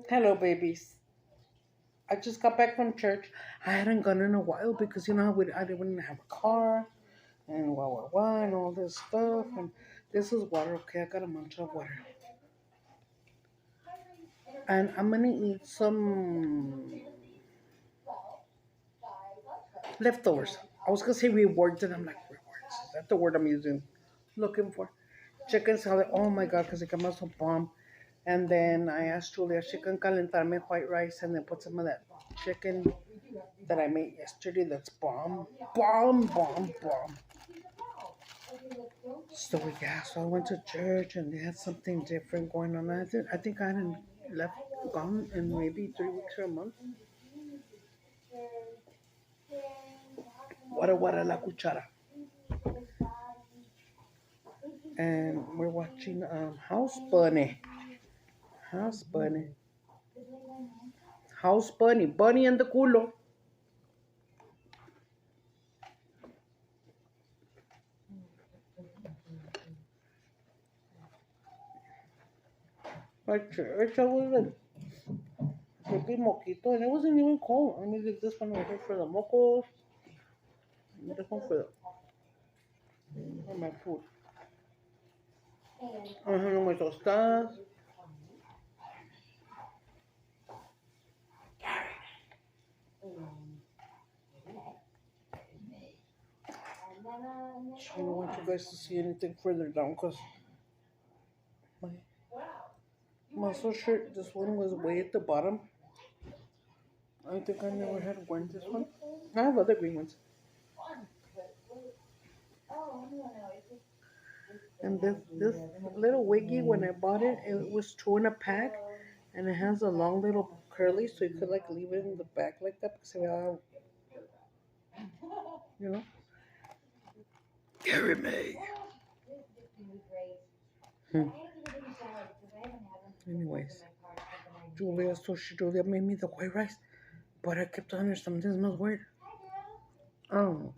Hello, babies. I just got back from church. I hadn't gone in a while because I didn't have a car and and all this stuff. And this is water. Okay, I got a bunch of water. And I'm gonna eat some leftovers. I was gonna say rewards, and I'm like, rewards. Is that the word I'm looking for? Chicken salad. Oh my god, because it comes out so bomb. And then I asked Julia, she can calentarme white rice and then put some of that chicken that I made yesterday. That's bomb, bomb, bomb, bomb. So yeah, so I went to church and they had something different going on. I think I hadn't gone in maybe 3 weeks or a month. Wara la cuchara. And we're watching House Bunny. House Bunny. House Bunny. Bunny and the culo. At church, I was like, big moquito, and it wasn't even cold. I needed this one over here for the mocos, and this one for my food. Ajá, my tostadas. I don't want you guys to see anything further down because my muscle shirt, this one was way at the bottom. I think I never had worn this one. I have other green ones. And this little wiggy, when I bought it, it was two in a pack, and it has a long little curly, so you could like leave it in the back like that. You know. Gary May. Hmm. Anyways, Julia made me the white rice, but I kept on her something smells weird. Oh.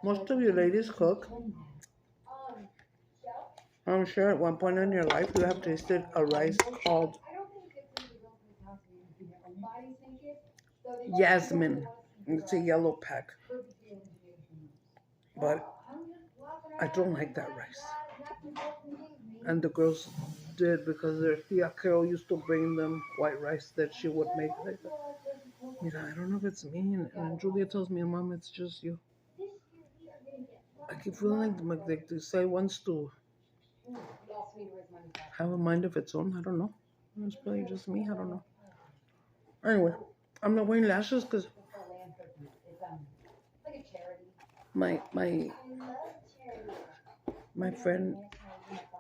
Most of you ladies cook. I'm sure at one point in your life you have tasted a rice called Yasmin. It's a yellow pack. But I don't like that rice. And the girls did because their Tia Carol used to bring them white rice that she would make like that. I don't know if it's me. And Julia tells me, Mom, it's just you. I keep feeling like the say wants to have a mind of its own. I don't know. It's probably just me. I don't know. Anyway, I'm not wearing lashes because my my friend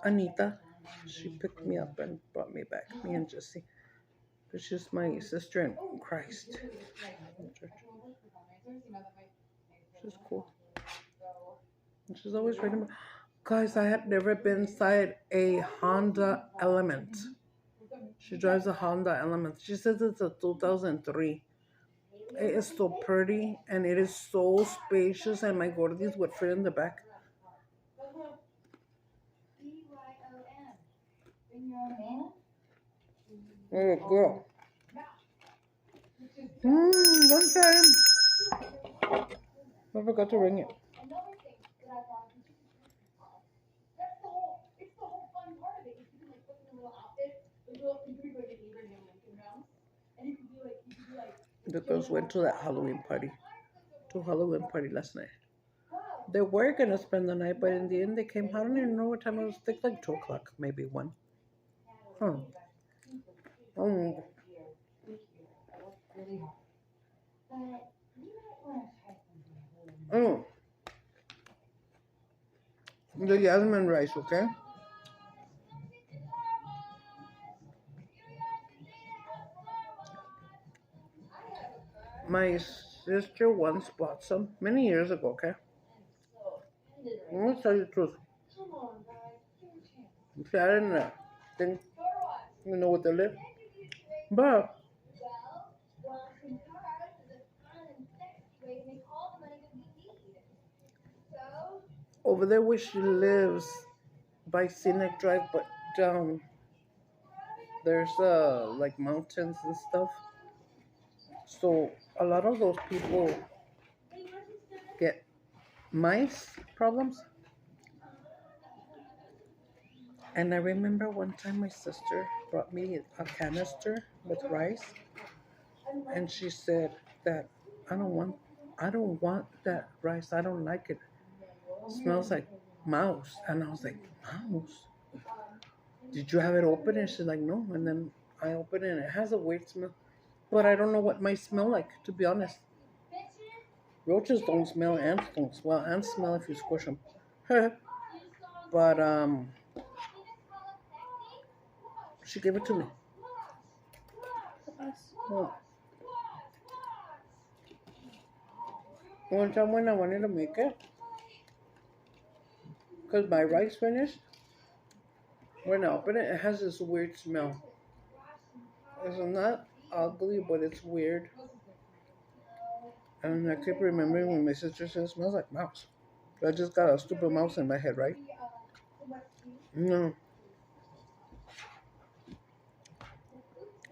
Anita, she picked me up and brought me back. Me and Jessie. It's just my sister in Christ. She's cool. And she's always writing about. Guys, I had never been inside a Honda Element. She drives a Honda Element. She says it's a 2003. It is so pretty and it is so spacious, and my gordis would fit in the back. Oh, girl. One time, I forgot to ring it. The girls went to that Halloween party. To a Halloween party last night. They were gonna spend the night, but in the end they came. I don't even know what time it was. I think like 2 o'clock, maybe 1. Huh. Oh. Oh. The Yasmin rice, okay? My sister once bought some many years ago, okay? Let me tell you the truth. She had it in a thing, with the lid. But over there where she lives by Scenic Drive, but down there's like mountains and stuff. So a lot of those people get mice problems. And I remember one time my sister brought me a canister with rice, and she said that I don't want that rice. I don't like it. It smells like mouse. And I was like, mouse? Did you have it open? And she's like, no. And then I opened it and it has a weird smell. But I don't know what mice smell like, to be honest. Roaches don't smell, ants don't smell. Ants smell if you squish them. But she gave it to me. Oh. One time when I wanted to make it, because my rice finished, when I open it, it has this weird smell. It's not ugly, but it's weird. And I keep remembering when my sister said it smells like mouse. I just got a stupid mouse in my head, right? No.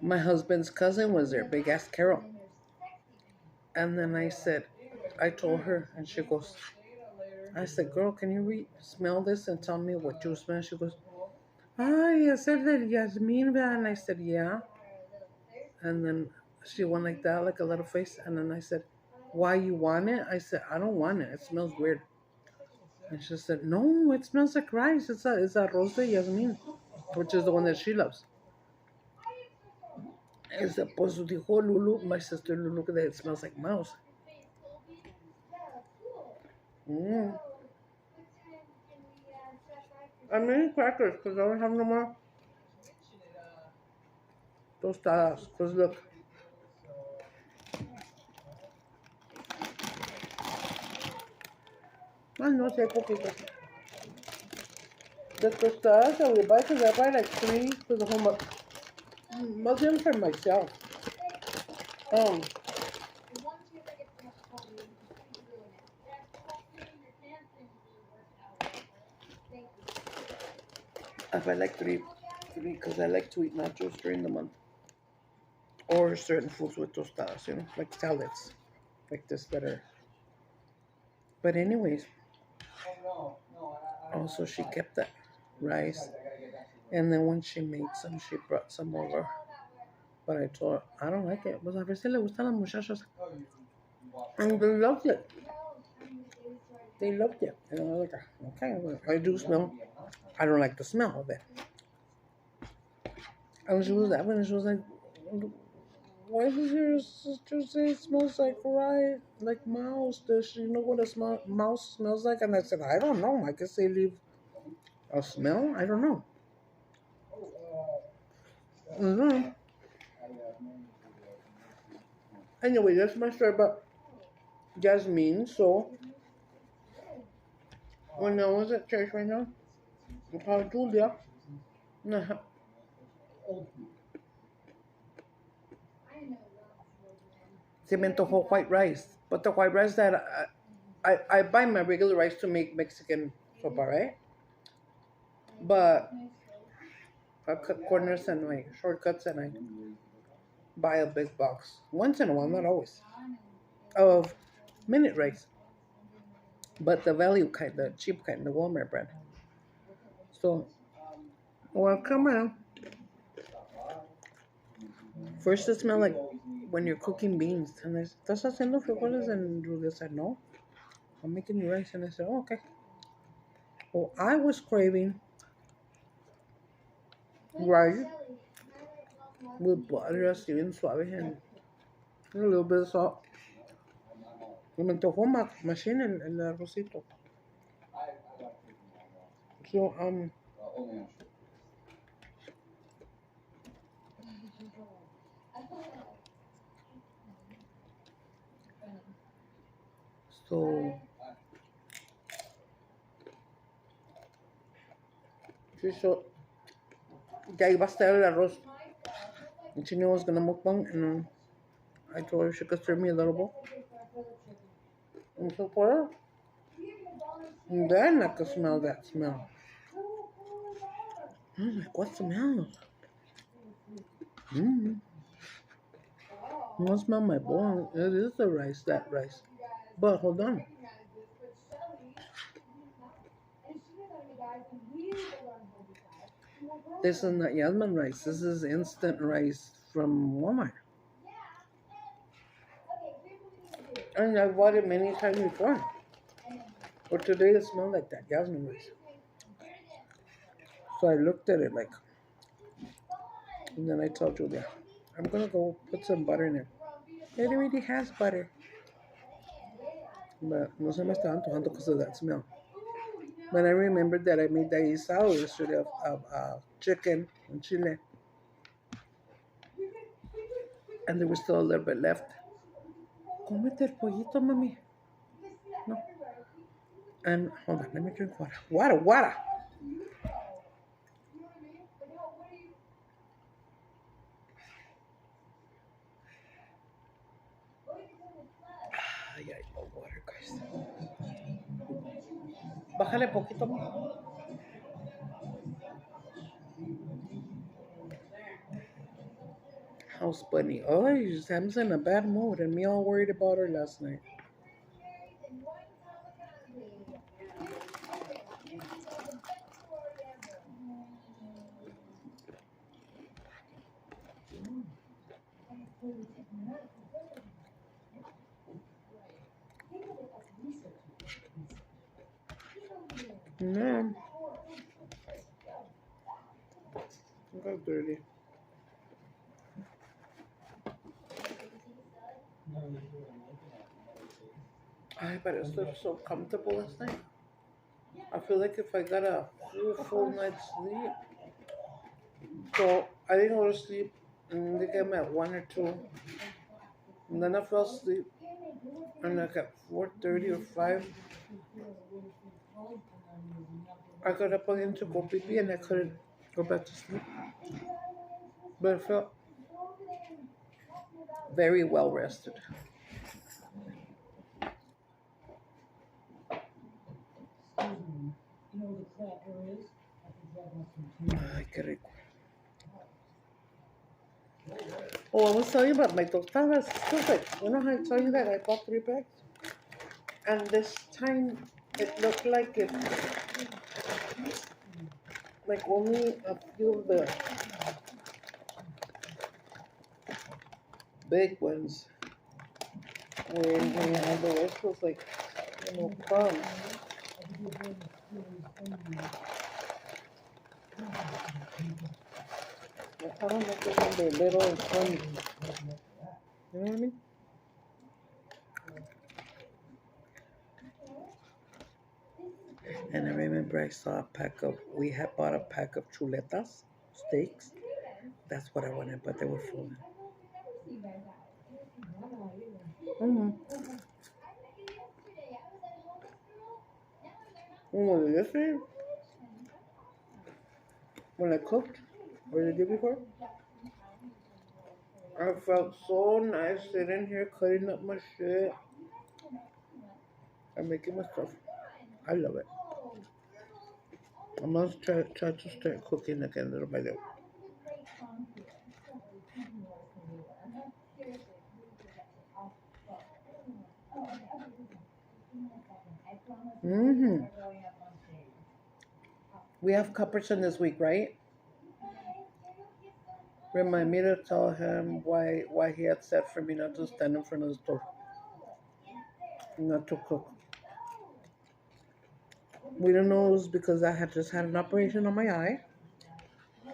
My husband's cousin was there, big ass Carol. And then I told her, and she goes, I said, girl, can you smell this and tell me what you smell? She goes, ay, I said that Yasmin, and I said, yeah. And then she went like that, like a little face. And then I said, why you want it? I said, I don't want it. It smells weird. And she said, no, it smells like rice. It's arroz de Yasmin, which is the one that she loves. I said, pues dijo Lulu, my sister Lulu, that it smells like mouse. I made crackers because I don't have no more tostadas. Because look. I no sé poquitas. The tostadas that we buy, because I buy like 3 for the whole month. Most of them for myself. I buy like 3 because I like to eat nachos during the month. Or certain foods with tostadas, like salads. Like this that are. But anyways, also she kept that rice. And then when she made some, she brought some over. But I told her, I don't like it. Pues a ver si le gustan las muchachas. And they loved it. They loved it. And I was like, okay, I do smell. I don't like the smell of it. And she was laughing and she was like, why does your sister say it smells like rice, like mouse? Does she know what a mouse smells like? And I said, I don't know. I guess they leave a smell. I don't know. Mm-hmm. Anyway, that's my story about Yasmin. So, when I was at church right now, I called Julia. Se me antojó white rice. But the white rice that I buy my regular rice to make Mexican sopa, right? But I cut corners and I shortcuts and I buy a big box. Once in a while, not always. Of minute rice. But the value kind, the cheap kind, the Walmart brand. So, well, come on. First it smelled like when you're cooking beans. And I said, ¿estás haciendo frijoles? And Julia said, no. I'm making you rice. And I said, oh, okay. Well, I was craving rice with butter, así bien suave, and a little bit of salt. Y me antojó machine el arrocito. So, ya iba a estar el arroz. And she knew I was gonna mukbang, and I told her she could serve me a little bowl. And so for her, And then I could smell that smell. I'm like, what smell? Mm. I smell my bone. It is the rice, that rice. But hold on. This is not Yasmin rice. This is instant rice from Walmart. And I've bought it many times before. But today it smelled like that Yasmin rice. So I looked at it like, and then I told Julia, I'm gonna go put some butter in it. It already has butter. But no se me estaba antojando because of that smell. But I remembered that I made that guisado yesterday of chicken and chile. And there was still a little bit left. Cómete el pollito, mami. No. And hold on, let me drink water. Water. Ay, I love water, guys. Bájale poquito más. House bunny. Oh, Sam's in a bad mood, and me all worried about her last night. No. I got dirty. Ay, but it's still so comfortable last night. I feel like if I got a full night's sleep. So I didn't go to sleep, and they came at 1 or 2. And then I fell asleep, and like at 4:30 or 5, I got up again to go pee pee, and I couldn't go back to sleep. But I felt very well rested. Ay, qué rico. Oh, I was telling you about my tostadas. Stupid. You know how I told you that I bought 3 bags? And this time it looked like it, like only a few of the big ones were in here, and the rest was like, crumbs. I don't know if they're little and crumbs. You know what I mean? And I remember I saw we had bought a pack of chuletas, steaks. That's what I wanted, but they were full. Mm-hmm. Yesterday, when I cooked, or the day before, I felt so nice sitting here cutting up my shit and making my stuff. I love it. I must try to start cooking again little by little. Mm-hmm. We have Cupperson this week, right? Remind me to tell him why he had said for me not to stand in front of the stove, not to cook. We don't know if it was because I had just had an operation on my eye,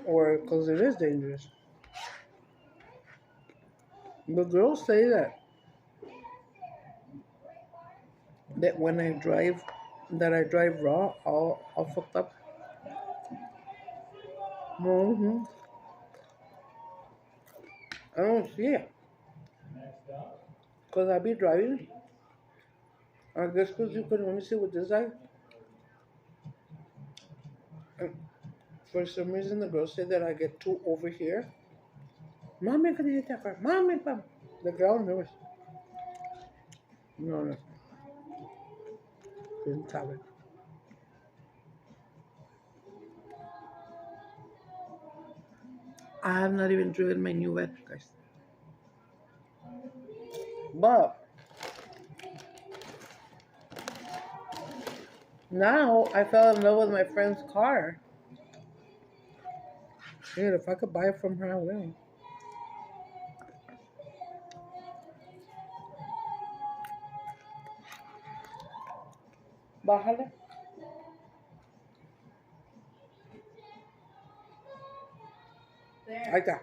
or because it is dangerous. The girls say that when I drive, raw, all fucked up. Mm-hmm. I don't see it. Because I be driving. I guess because you can only see with this eye. And for some reason, the girls say that I get too over here. Mommy, can you hit that car? Mommy, mom. The girl knows. No. Didn't tell it. I have not even driven my new vet, guys. But now I fell in love with my friend's car. Shit, if I could buy it from her, I will. Bájale. Ahí está.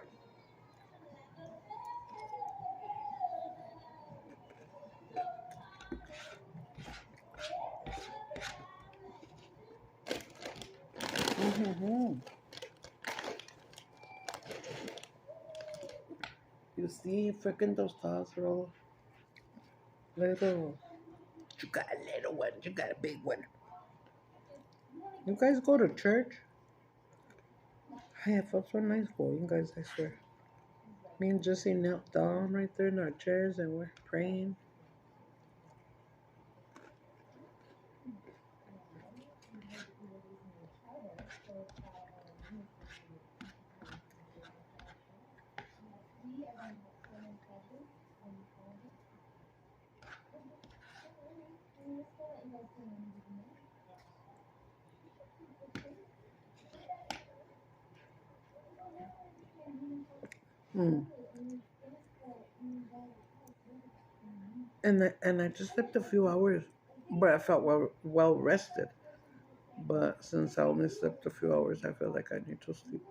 Mm-hmm. You see, freaking tostadas are all little. You got a little one. You got a big one. You guys go to church? I felt so nice going, guys, I swear. Me and Jesse knelt down right there in our chairs and we're praying. Mm. And I just slept a few hours, but I felt well rested. But since I only slept a few hours, I feel like I need to sleep.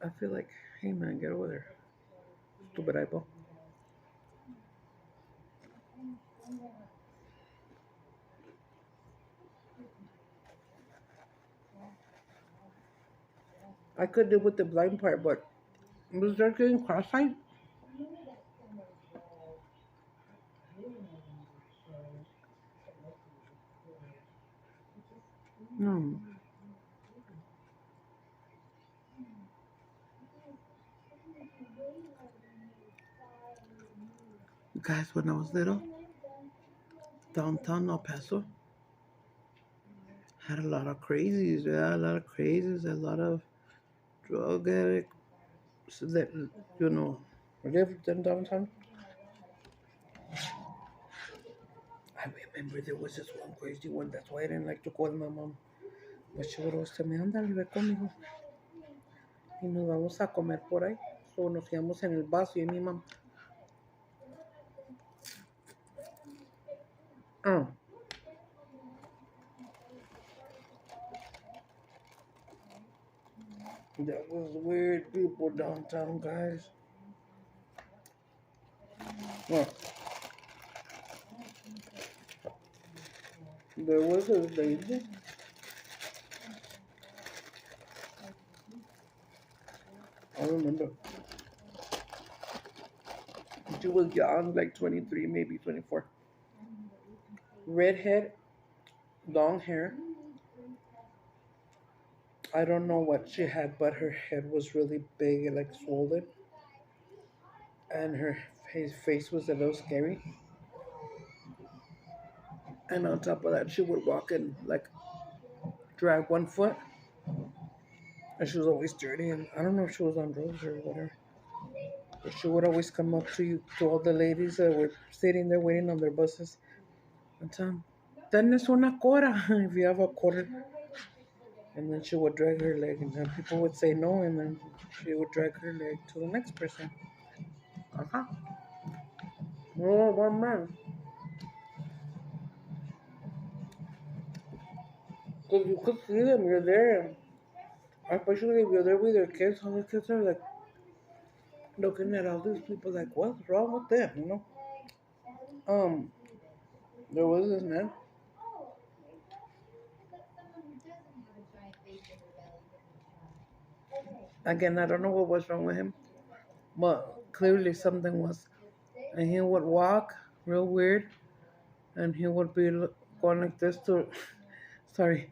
I feel like, hey man, get over there, stupid eyeball. I could deal with the blind part, but was there getting cross-eyed? No. Guys, when I was little, downtown El Paso had a lot of crazies. Yeah, a lot of crazies, a lot of drug addicts that, lived in downtown. I remember there was this one crazy one. That's why I didn't like to call my mom. But she would always tell me, ándale, ve conmigo. Y nos vamos a comer por ahí. So nos íbamos en el vaso y mi mamá. Oh, that was weird people downtown, guys. Well, there was a lady. I remember. She was young, like 23, maybe 24. Redhead, long hair. I don't know what she had, but her head was really big and like swollen. And her face was a little scary. And on top of that, she would walk and like drag one foot. And she was always dirty. And I don't know if she was on drugs or whatever. But she would always come up to you, to all the ladies that were sitting there waiting on their buses and tell them, "Tenés una cora," if you have a quarter. And then she would drag her leg, and then people would say no, and then she would drag her leg to the next person. Uh-huh. Oh, one man. Because you could see them, you're there. Especially if you're there with your kids, all the kids are like looking at all these people like, what's wrong with them, Um, there was this man. Again, I don't know what was wrong with him, but clearly something was. And he would walk real weird, and he would be going like this to, sorry,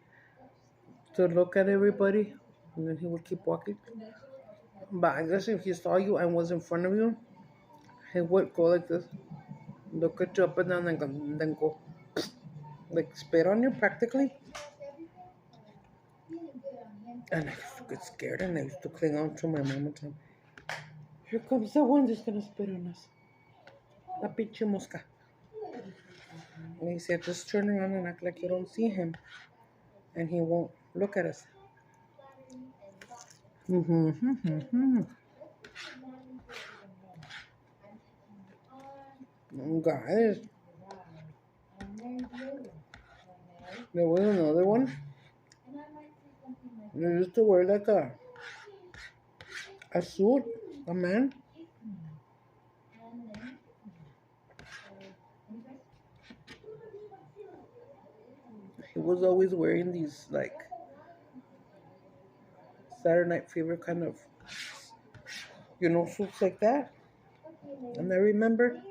to look at everybody, and then he would keep walking. But I guess if he saw you and was in front of you, he would go like this, look at you up and down, and then go. like spit on you practically. And I used to get scared and I used to cling on to my mom and tell, here comes the one that's gonna spit on us. La pinche mosca. And he said, just turn around and act like you don't see him. And he won't look at us. Guys, there was another one. They used to wear like a suit, a man. He was always wearing these like Saturday Night Fever kind of, suits like that. And I remember,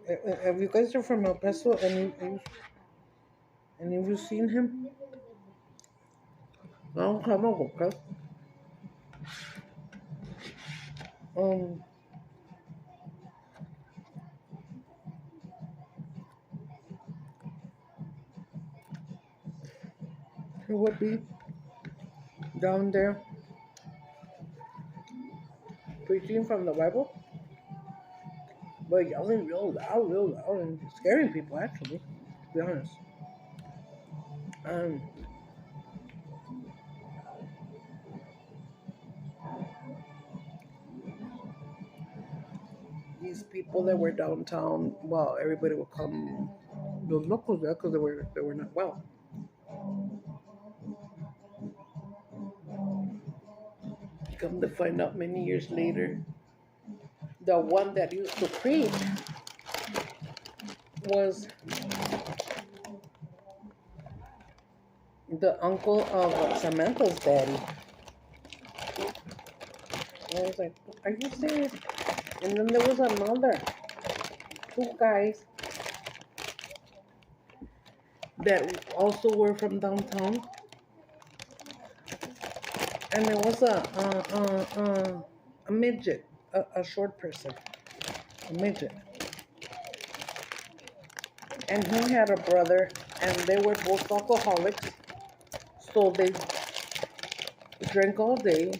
if you guys are from El Paso and if you've seen him, long time ago, guys. Um, he would be down there preaching from the Bible, but yelling real loud, and scaring people actually, to be honest. Um, these people that were downtown, well, everybody would come, those locals there, because they were not well. Come to find out many years later, the one that used to preach was the uncle of Samantha's daddy. And I was like, are you serious? And then there was another two guys that also were from downtown, and there was a midget, a short person, a midget, and he had a brother, and they were both alcoholics, so they drank all day,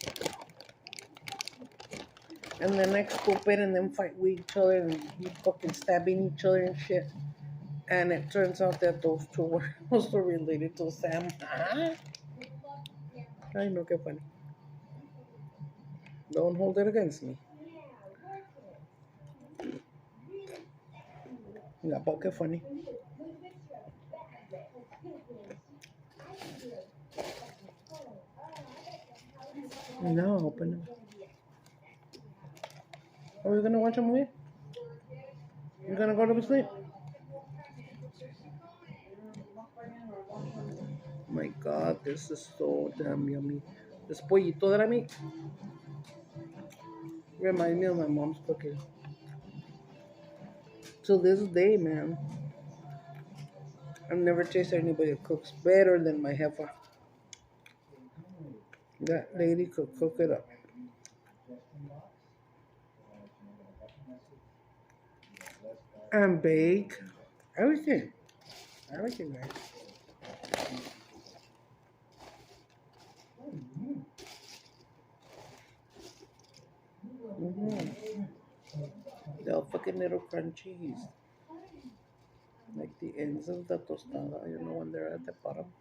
and then like stupid, and then fight with each other, and fucking stabbing each other and shit. And it turns out that those two were also related to Sam. I know, qué funny. Don't hold it against me. Yeah, but qué funny. No, open it. Are we gonna watch a movie? You're gonna go to sleep? My God, this is so damn yummy. This pollito that I make reminds me of my mom's cooking. To this day, man, I've never tasted anybody that cooks better than my jefa. That lady could cook it up. And bake. Everything. Everything, man. They're fucking little crunchies. Like the ends of the tostada, when they're at the bottom.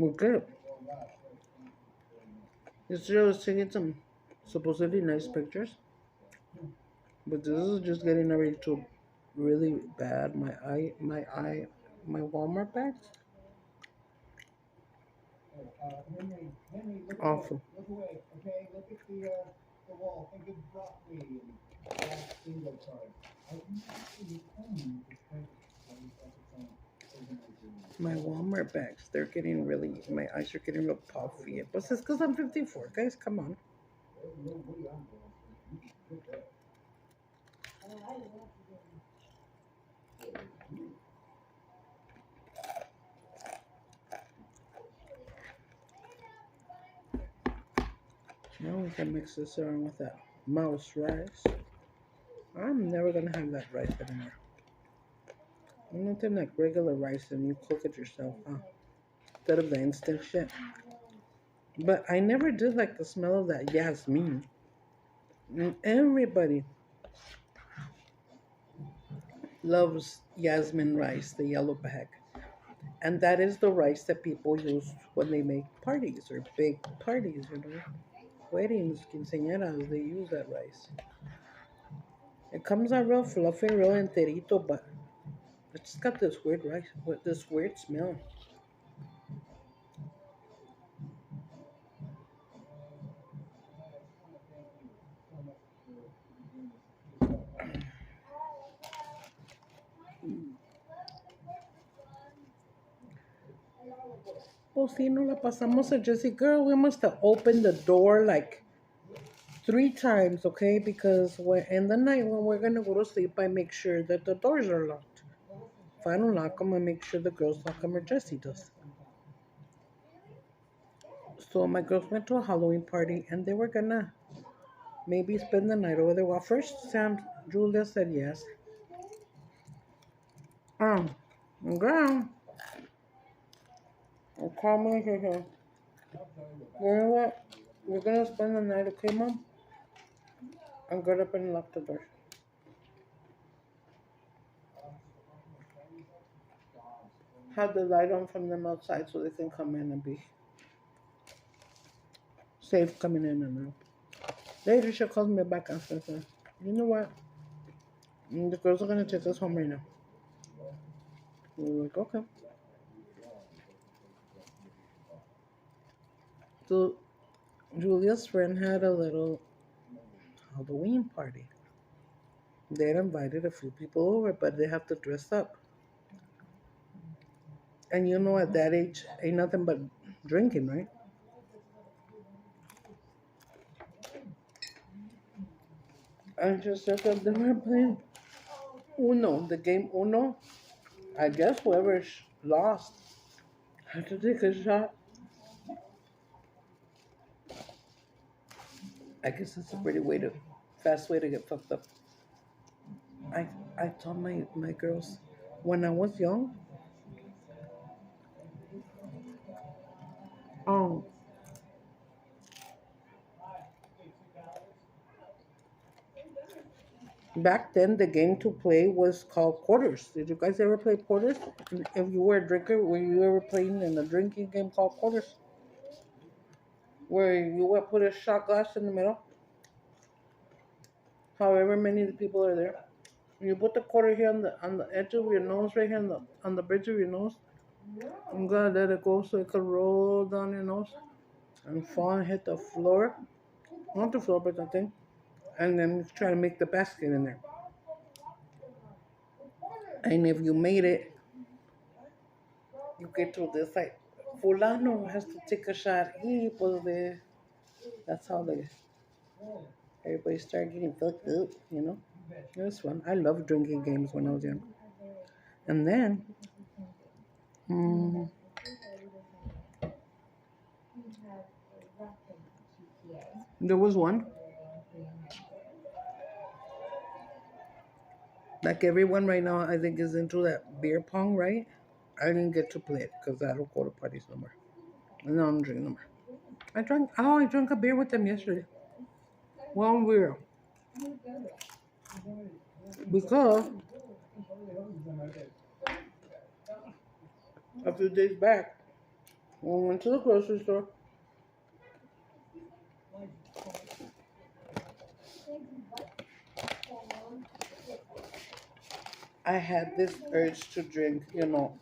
Okay. Yesterday I was taking some supposedly nice pictures, but this is just getting already to really bad. My Walmart bags. Awful. My Walmart bags, they're getting really, my eyes are getting real puffy. But it's because I'm 54, guys, come on. I can mix this around with that mouse rice. I'm never gonna have that rice anymore. Nothing like regular rice and you cook it yourself, huh? Instead of the instant shit. But I never did like the smell of that Yasmin. And everybody loves Yasmin rice, the yellow bag. And that is the rice that people use when they make parties or big parties, you know. Weddings, quinceañeras, they use that rice. It comes out real fluffy, real enterito, but it's got this weird rice, with this weird smell. Oh, sí, no la pasamos a Jessie. Girl, we must have opened the door like 3 times, okay? Because in the night when we're gonna go to sleep, I make sure that the doors are locked. If I don't lock them, I make sure the girls lock them or Jessie does. So my girls went to a Halloween party and they were gonna maybe spend the night over there. Well, first Julia said yes. Girl, call me here. You know what? We're gonna spend the night, okay, Mom? I'm gonna up and lock the door. Have the light on from them outside so they can come in and be safe coming in and out. Later, she calls me back and says, you know what? The girls are gonna take us home right now. We're like, okay. So Julia's friend had a little Halloween party. They had invited a few people over, but they have to dress up. And you know, at that age, ain't nothing but drinking, right? I just said that they were playing Uno, the game Uno. I guess whoever lost had to take a shot. I guess it's a pretty fast way to get fucked up. I told my girls when I was young, um, back then the game to play was called quarters. Did you guys ever play quarters? If you were a drinker, were you ever playing in a drinking game called quarters? Where you would put a shot glass in the middle, however many people are there. You put the quarter here on the edge of your nose, right here on the bridge of your nose. I'm gonna let it go so it can roll down your nose and fall and hit the floor. Not the floor, but the thing. And then try to make the basket in there. And if you made it, you get to this like fulano has to take a shot. That's how everybody started getting fucked up, you know. It was fun. I loved drinking games when I was young. And then there was one. Like everyone right now, I think is into that beer pong, right? I didn't get to play it because I don't go to parties no more. No, I'm drinking no more. I drank a beer with them yesterday. One beer. Because a few days back, when we went to the grocery store, I had this urge to drink, you know,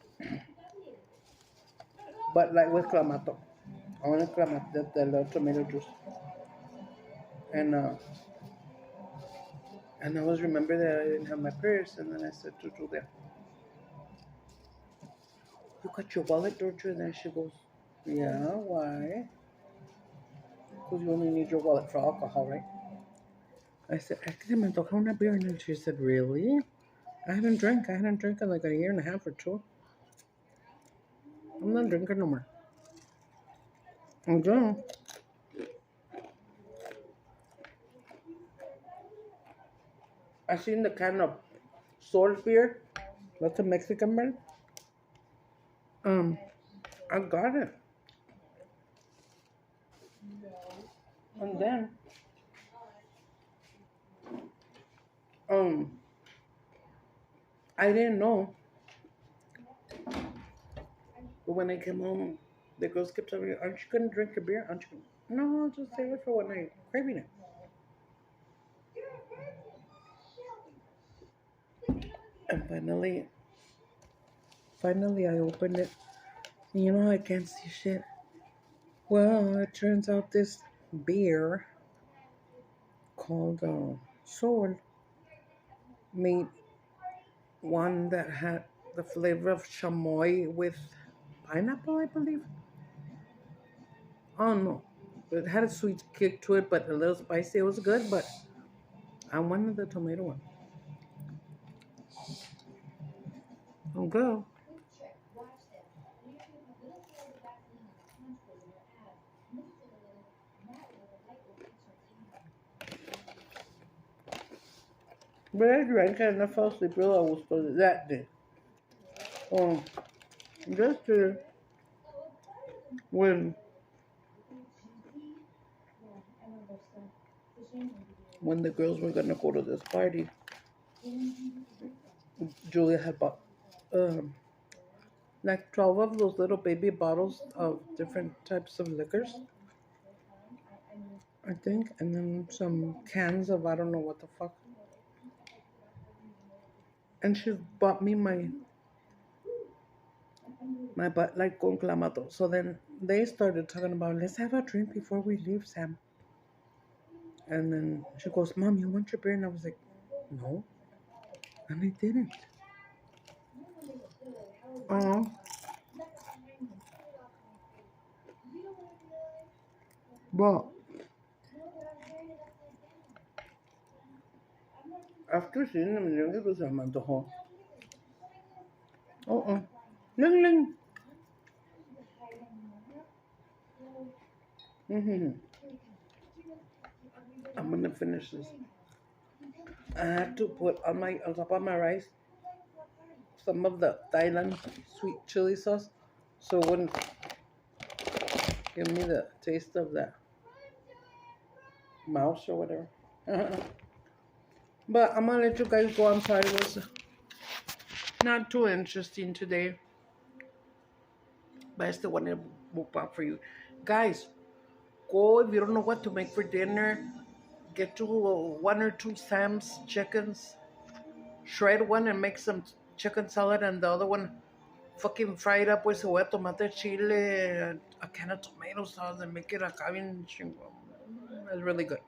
but like with clamato. I wanted clamato, the little tomato juice. And I was remember that I didn't have my purse, and then I said to Julia, "You got your wallet, don't you?" And then she goes, "Yeah, why? Because you only need your wallet for alcohol, right?" I said, "I think me toca una beer," and then she said, "Really?" I hadn't drank in like a year and a half or two. I'm not drinking no more. I'm done. I seen the can of Sword beer. That's a Mexican brand. Um, I got it, and then um, I didn't know. But when I came home, the girls kept telling me, "Aren't you gonna drink a beer? Aren't you?" No, I'll just save it for when I'm craving it. And finally, I opened it. You know, I can't see shit. Well, it turns out this beer called Sword made one that had the flavor of chamoy with pineapple, I believe. Oh no, it had a sweet kick to it, but a little spicy. It was good, but I wanted the tomato one. Oh, girl. But I drank it and I fell asleep real I was supposed that day. Um, yesterday when when the girls were gonna go to this party, Julia had bought um like 12 of those little baby bottles of different types of liquors, I think, and then some cans of I don't know what the fuck. And she bought me my butt like con clamato. So then they started talking about let's have a drink before we leave, Sam. And then she goes, Mom, you want your beer? And I was like, no. And I didn't. Uh, but after seeing them drink it, was I'm at the home. Uh-uh. Ling ling. Mm-hmm. I'm gonna finish this. I had to put on top of my rice some of the Thailand sweet chili sauce, so it wouldn't give me the taste of that mouse or whatever. But I'm gonna let you guys go. I'm sorry, it was not too interesting today, but I still wanted to move up for you guys. Go if you don't know what to make for dinner. Get you one or two Sam's chickens. Shred one and make some chicken salad, and the other one fucking fry it up with cebolla, tomate, chile, and a can of tomato sauce, and make it a cabin chingón. It's really good.